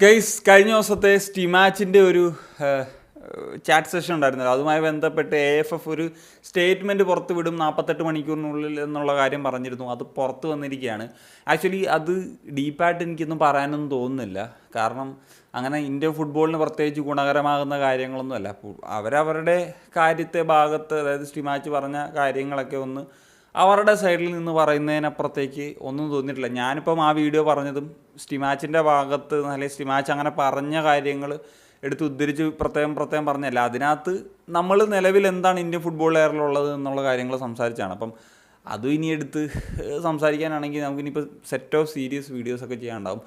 Guys, കഴിഞ്ഞ ദിവസത്തെ സ്റ്റിമാച്ചിൻ്റെ ഒരു ചാറ്റ് സെഷൻ ഉണ്ടായിരുന്നല്ലോ. അതുമായി ബന്ധപ്പെട്ട് AFF ഒരു സ്റ്റേറ്റ്മെൻറ്റ് പുറത്ത് വിടും 48 മണിക്കൂറിനുള്ളിൽ എന്നുള്ള കാര്യം പറഞ്ഞിരുന്നു. അത് പുറത്ത് വന്നിരിക്കുകയാണ്. ആക്ച്വലി അത് ഡീപ്പായിട്ട് എനിക്കൊന്നും പറയാനൊന്നും തോന്നുന്നില്ല. കാരണം അങ്ങനെ ഇന്ത്യൻ ഫുട്ബോളിന് പ്രത്യേകിച്ച് ഗുണകരമാകുന്ന കാര്യങ്ങളൊന്നുമല്ല. അവരവരുടെ കാര്യത്തെ ഭാഗത്ത്, അതായത് സ്റ്റിമാച്ച് പറഞ്ഞ കാര്യങ്ങളൊക്കെ ഒന്ന് അവരുടെ സൈഡിൽ നിന്ന് പറയുന്നതിനപ്പുറത്തേക്ക് ഒന്നും തോന്നിയിട്ടില്ല. ഞാനിപ്പം ആ വീഡിയോ പറഞ്ഞതും സ്റ്റിമാച്ചിൻ്റെ ഭാഗത്ത്, അല്ലെങ്കിൽ സ്റ്റിമാച്ച് അങ്ങനെ പറഞ്ഞ കാര്യങ്ങൾ എടുത്ത് ഉദ്ധരിച്ച് പ്രത്യേകം പറഞ്ഞല്ല. അതിനകത്ത് നമ്മൾ നിലവിൽ എന്താണ് ഇന്ത്യൻ ഫുട്ബോൾ എയറിലുള്ളത് എന്നുള്ള കാര്യങ്ങൾ സംസാരിച്ചാണ്. അപ്പം അതും ഇനി എടുത്ത് സംസാരിക്കാനാണെങ്കിൽ നമുക്കിനിപ്പോൾ സെറ്റ് ഓഫ് സീരീസ് വീഡിയോസൊക്കെ ചെയ്യാനുണ്ടാവും.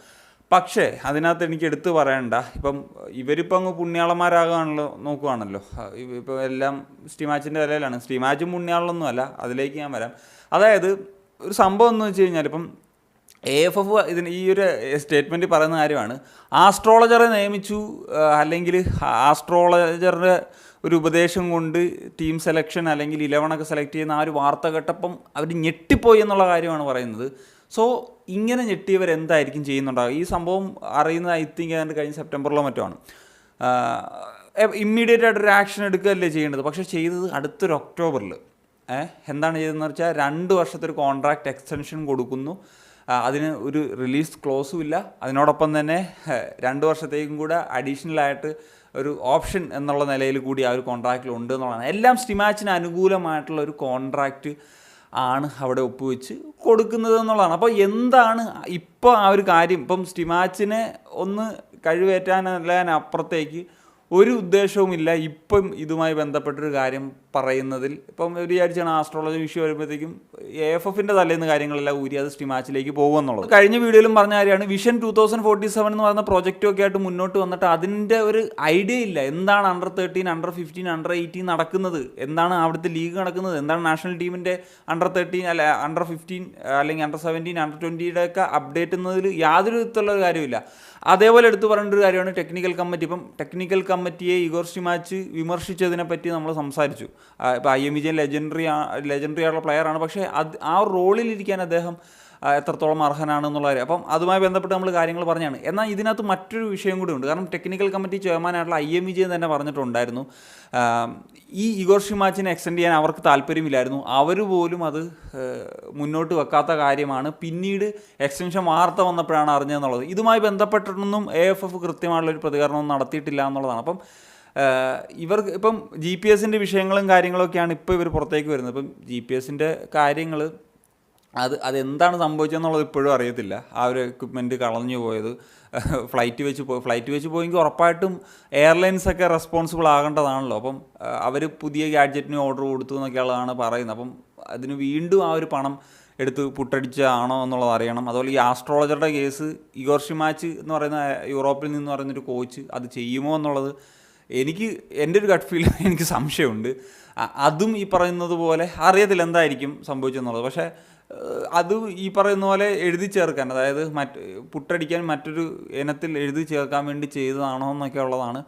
പക്ഷേ അതിനകത്ത് എനിക്ക് എടുത്ത് പറയണ്ട, ഇപ്പം ഇവരിപ്പോൾ അങ്ങ് പുണ്യാളന്മാരാകാണല്ലോ നോക്കുകയാണല്ലോ. ഇപ്പോൾ എല്ലാം സ്റ്റിമാച്ചിൻ്റെ വിലയിലാണ്. സ്റ്റിമാച്ചും പുണ്യാളൊന്നുമല്ല, അതിലേക്ക് ഞാൻ വരാം. അതായത് ഒരു സംഭവം എന്ന് വെച്ച് കഴിഞ്ഞാൽ, ഇപ്പം AFF ഇതിന് ഈ ഒരു സ്റ്റേറ്റ്മെൻറ്റ് പറയുന്ന കാര്യമാണ്, ആസ്ട്രോളജറെ നിയമിച്ചു, അല്ലെങ്കിൽ ആസ്ട്രോളജറുടെ ഒരു ഉപദേശം കൊണ്ട് ടീം സെലക്ഷൻ അല്ലെങ്കിൽ 11 സെലക്ട് ചെയ്യുന്ന ആ ഒരു വാർത്ത കേട്ടപ്പം അവർ ഞെട്ടിപ്പോയി എന്നുള്ള കാര്യമാണ് പറയുന്നത്. സോ ഇങ്ങനെ ഞെട്ടിയവരെന്തായിരിക്കും ചെയ്യുന്നുണ്ടാകുക? ഈ സംഭവം അറിയുന്നത് ഐ തിങ്ക് ഏതാണ്ട് കഴിഞ്ഞ സെപ്റ്റംബറിലോ മറ്റോ ആണ്. ഇമ്മീഡിയറ്റ് ആയിട്ടൊരു ആക്ഷൻ എടുക്കുകയല്ലേ ചെയ്യേണ്ടത്. പക്ഷേ ചെയ്തത് അടുത്തൊരു ഒക്ടോബറിൽ എന്താണ് ചെയ്തതെന്ന് വെച്ചാൽ 2 വർഷത്തെ ഒരു കോൺട്രാക്റ്റ് എക്സ്റ്റൻഷൻ കൊടുക്കുന്നു. അതിന് ഒരു റിലീസ് ക്ലോസും ഇല്ല. അതിനോടൊപ്പം തന്നെ 2 വർഷത്തേക്കും കൂടെ അഡീഷണലായിട്ട് ഒരു ഓപ്ഷൻ എന്നുള്ള നിലയിൽ കൂടി ആ ഒരു കോൺട്രാക്റ്റിൽ ഉണ്ട് എന്നുള്ളതാണ്. എല്ലാം സ്റ്റിമാച്ചിന് അനുകൂലമായിട്ടുള്ള ഒരു കോൺട്രാക്റ്റ് ആണ് അവിടെ ഒപ്പുവെച്ച് കൊടുക്കുന്നത് എന്നുള്ളതാണ്. അപ്പോൾ എന്താണ് ഇപ്പോൾ ആ ഒരു കാര്യം? ഇപ്പം സ്റ്റിമാച്ചിനെ ഒന്ന് കഴിവേറ്റാനല്ലാതിനപ്പുറത്തേക്ക് ഒരു ഉദ്ദേശവുമില്ല ഇപ്പം ഇതുമായി ബന്ധപ്പെട്ടൊരു കാര്യം പറയുന്നതിൽ. ഇപ്പം ഒരു വിചാരിച്ചാണ് ആസ്ട്രോളജി വിഷയം വരുമ്പോഴത്തേക്കും AFFൻ്റെ തലേന്ന് കാര്യങ്ങളെല്ലാം ഊരി അത് സ്റ്റിമാച്ചിലേക്ക് പോകുമെന്നുള്ളത്. കഴിഞ്ഞ വീഡിയോയിലും പറഞ്ഞ കാര്യമാണ്. വിഷൻ 2047 എന്ന് പറയുന്ന പ്രോജക്റ്റൊക്കെ ആയിട്ട് മുന്നോട്ട് വന്നിട്ട് അതിൻ്റെ ഒരു ഐഡിയ ഇല്ല. എന്താണ് അണ്ടർ 13, അണ്ടർ 15, അണ്ടർ 18 നടക്കുന്നത്, എന്താണ് അവിടുത്തെ ലീഗ് നടക്കുന്നത്, എന്താണ് നാഷണൽ ടീമിൻ്റെ അണ്ടർ 13 അല്ല അണ്ടർ 15 അല്ലെങ്കിൽ അണ്ടർ 17, അണ്ടർ 20 ഒക്കെ അപ്ഡേറ്റ് എന്നതിൽ യാതൊരു വിധത്തിലുള്ള ഒരു കാര്യമില്ല. അതേപോലെ എടുത്തു പറയേണ്ട ഒരു കാര്യമാണ് ടെക്നിക്കൽ കമ്മിറ്റി. ഇപ്പം ടെക്നിക്കൽ കമ്മിറ്റിയെ ഇഗോർ സ്റ്റിമാച്ച് വിമർശിച്ചതിനെ പറ്റി നമ്മൾ സംസാരിച്ചു. ഇപ്പോൾ IMG ലെജൻഡറി ആയിട്ടുള്ള പ്ലെയറാണ്. പക്ഷേ ആ റോളിലിരിക്കാൻ അദ്ദേഹം എത്രത്തോളം അർഹനാണെന്നുള്ള കാര്യം, അപ്പം അതുമായി ബന്ധപ്പെട്ട് നമ്മൾ കാര്യങ്ങൾ പറഞ്ഞാണ്. എന്നാൽ ഇതിനകത്ത് മറ്റൊരു വിഷയം കൂടി ഉണ്ട്. കാരണം ടെക്നിക്കൽ കമ്മിറ്റി ചെയർമാനായിട്ടുള്ള IMG തന്നെ പറഞ്ഞിട്ടുണ്ടായിരുന്നു, ഈ ഇഗോർ സ്റ്റിമാച്ചിനെ എക്സ്റ്റെൻഡ് ചെയ്യാൻ അവർക്ക് താല്പര്യമില്ലായിരുന്നു. അവർ പോലും അത് മുന്നോട്ട് വെക്കാത്ത കാര്യമാണ്. പിന്നീട് എക്സ്റ്റൻഷൻ വാർത്ത വന്നപ്പോഴാണ് അറിഞ്ഞതെന്നുള്ളത്. ഇതുമായി ബന്ധപ്പെട്ടിട്ടൊന്നും AFF കൃത്യമായിട്ടുള്ളൊരു പ്രതികരണമൊന്നും നടത്തിയിട്ടില്ല എന്നുള്ളതാണ്. അപ്പം ഇവർക്ക് ഇപ്പം GPS-ൻ്റെ വിഷയങ്ങളും കാര്യങ്ങളൊക്കെയാണ് ഇപ്പോൾ ഇവർ പുറത്തേക്ക് വരുന്നത്. ഇപ്പം GPS-ൻ്റെ കാര്യങ്ങൾ അതെന്താണ് സംഭവിച്ചതെന്നുള്ളത് ഇപ്പോഴും അറിയത്തില്ല. ആ ഒരു എക്വിപ്മെൻറ്റ് കളഞ്ഞു പോയത്, ഫ്ലൈറ്റ് വെച്ച് പോയെങ്കിൽ ഉറപ്പായിട്ടും എയർലൈൻസൊക്കെ റെസ്പോൺസിബിൾ ആകേണ്ടതാണല്ലോ. അപ്പം അവർ പുതിയ ഗാഡ്ജറ്റിന് ഓർഡർ കൊടുത്തു എന്നൊക്കെയുള്ളതാണ് പറയുന്നത്. അപ്പം അതിന് വീണ്ടും ആ ഒരു പണം എടുത്ത് പുട്ടടിച്ചാണോ എന്നുള്ളത് അറിയണം. അതുപോലെ ഈ ആസ്ട്രോളജറുടെ കേസ്, ഇഗോർ സ്റ്റിമാച്ച് എന്ന് പറയുന്ന യൂറോപ്പിൽ നിന്ന് പറയുന്നൊരു കോച്ച് അത് ചെയ്യുമോ എന്നുള്ളത് എൻ്റെ ഒരു ഗട്ട് ഫീൽ എനിക്ക് സംശയമുണ്ട്. അതും ഈ പറയുന്നത് പോലെ അറിയത്തില്ല എന്തായിരിക്കും സംഭവിച്ചെന്നുള്ളത്. പക്ഷേ അത് ഈ പറയുന്ന പോലെ എഴുതി ചേർക്കാൻ, അതായത് പുട്ടടിക്കാൻ മറ്റൊരു ഇനത്തിൽ എഴുതി ചേർക്കാൻ വേണ്ടി ചെയ്തതാണോ എന്നൊക്കെ ഉള്ളതാണ്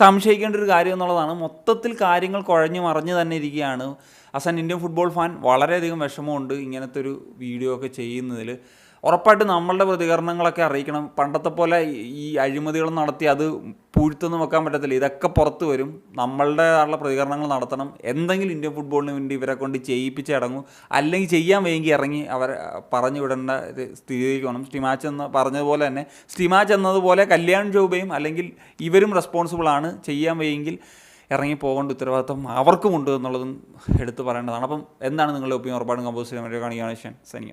സംശയിക്കേണ്ട ഒരു കാര്യം എന്നുള്ളതാണ്. മൊത്തത്തിൽ കാര്യങ്ങൾ കുഴഞ്ഞു മറിഞ്ഞ് തന്നെ ഇരിക്കുകയാണ്. As an Indian football fan വളരെയധികം വിഷമമുണ്ട് ഇങ്ങനത്തെ ഒരു വീഡിയോ ഒക്കെ ചെയ്യുന്നതിൽ. ഉറപ്പായിട്ട് നമ്മളുടെ പ്രതികരണങ്ങളൊക്കെ അറിയിക്കണം. പണ്ടത്തെ പോലെ ഈ അഴിമതികൾ നടത്തി അത് പൂഴ്ത്തൊന്നും വെക്കാൻ പറ്റത്തില്ല. ഇതൊക്കെ പുറത്ത് വരും. നമ്മളുടേതായുള്ള പ്രതികരണങ്ങൾ നടത്തണം. എന്തെങ്കിലും ഇന്ത്യൻ ഫുട്ബോളിന് വേണ്ടി ഇവരെ കൊണ്ട് ചെയ്യിപ്പിച്ചടങ്ങും, അല്ലെങ്കിൽ ചെയ്യാൻ വയ്യെങ്കിൽ ഇറങ്ങി അവരെ പറഞ്ഞു വിടേണ്ട സ്ഥിതിയിലേക്ക് വേണം. സ്റ്റിമാച്ച് എന്ന് പറഞ്ഞതുപോലെ തന്നെ സ്റ്റിമാച്ച് എന്നതുപോലെ കല്യാൺ ചൗബയും അല്ലെങ്കിൽ ഇവരും റെസ്പോൺസിബിളാണ്. ചെയ്യാൻ വയ്യെങ്കിൽ ഇറങ്ങി പോകേണ്ട ഉത്തരവാദിത്വം അവർക്കുമുണ്ട് എന്നുള്ളതും എടുത്തു പറയേണ്ടതാണ്. അപ്പം എന്താണ് നിങ്ങളുടെ ഒപ്പീനിയൻ? ഉറപ്പാടും കമ്പോസ് ചെയ്യാൻ വേണ്ടി കാണിക്കുകയാണ്. സനിയ.